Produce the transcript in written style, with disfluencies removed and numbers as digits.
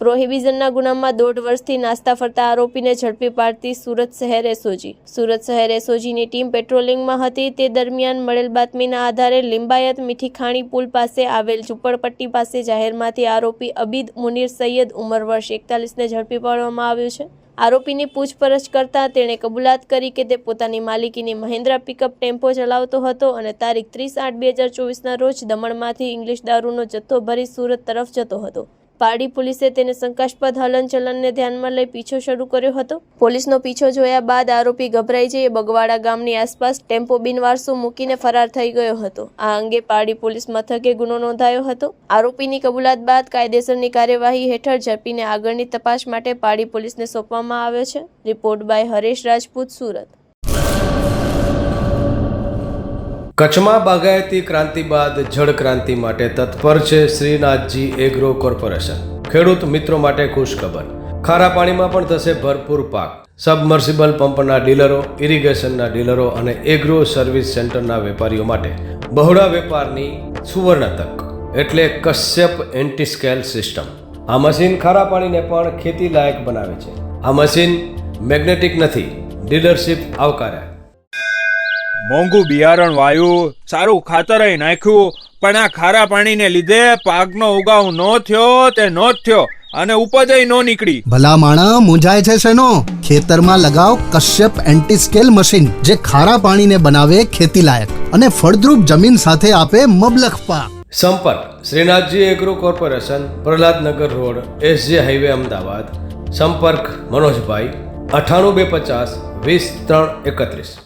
પ્રોહિબિશનના ગુનામાં 1.5 વર્ષથી નાસ્તા ફરતા આરોપીને ઝડપી પાડતી સુરત શહેર એસઓજી. સુરત શહેર એસઓજીની ટીમ પેટ્રોલિંગમાં હતી તે દરમિયાન મળેલ બાતમીના આધારે લિંબાયત મીઠીખાણી પુલ પાસે આવેલ ઝૂંપડપટ્ટી પાસે જાહેરમાંથી આરોપી અબીદ મુનીર સૈયદ ઉંમર વર્ષ 41ને ઝડપી પાડવામાં આવ્યો છે. આરોપીની પૂછપરછ કરતા તેણે કબૂલાત કરી કે તે પોતાની માલિકીની મહિન્દ્રા પિકઅપ ટેમ્પો ચલાવતો હતો અને તારીખ 30/8/2024ના રોજ દમણમાંથી ઇંગ્લિશ દારૂનો જથ્થો ભરી સુરત તરફ જતો હતો. પારડી પોલીસે તેને શંકાસ્પદ હલનચલનને ધ્યાનમાં લઈ પીછો શરૂ કર્યો હતો. પોલીસનો પીછો જોયા બાદ આરોપી ગભરાઈ જઈ બગવાડા ગામની આસપાસ ટેમ્પો બિનવારસુ મૂકીને ફરાર થઈ ગયો હતો. આ અંગે પારડી પોલીસ મથકે ગુનો નોંધાયો હતો. આરોપીની કબૂલાત બાદ કાયદેસરની કાર્યવાહી હેઠળ ઝડપીને આગળની તપાસ માટે પારડી પોલીસને સોંપવામાં આવ્યો છે. Report by Haresh Rajput, Surat. કચ્છમાં બાગાયતી ક્રાંતિ બાદ જળ ક્રાંતિ માટે તત્પર છે શ્રીનાથજી એગ્રો કોર્પોરેશન. ખેડૂત મિત્રો માટે ખુશખબર, ખારા પાણીમાં પણ થશે ભરપૂર પાક. સબમર્સિબલ પંપના ડીલરો, ઇરિગેશનના ડીલરો અને એગ્રો સર્વિસ સેન્ટરના વેપારીઓ માટે બહોળા વેપારની સુવર્ણ તક એટલે કશ્યપ એન્ટીસ્કેલ સિસ્ટમ. આ મશીન ખારા પાણીને પણ ખેતી લાયક બનાવે છે. આ મશીન મેગ્નેટિક નથી, ડીલરશીપ આવકાર્યા. મોંઘું બિયારણ વાયું, સારું ખાતરય નાખ્યું, પણ આ ખારા પાણીને લીધે પાકનો ઉગાવ નો થયો તે નો જ થયો અને ઉપજય નો નીકળી. ભલા માણા મૂંઝાય છે શેનો? ખેતરમાં લગાવ કશ્યપ એન્ટીસ્કેલ મશીન, જે ખારા પાણીને બનાવે ખેતી લાયક અને ફળદ્રુપ જમીન સાથે આપે મબલખ પાક. સંપર્ક Shrinathji agro corporation, Prahlad Nagar road, SJ highway, Ahmedabad. સંપર્ક મનોજભાઈ 98 250 20 3 31.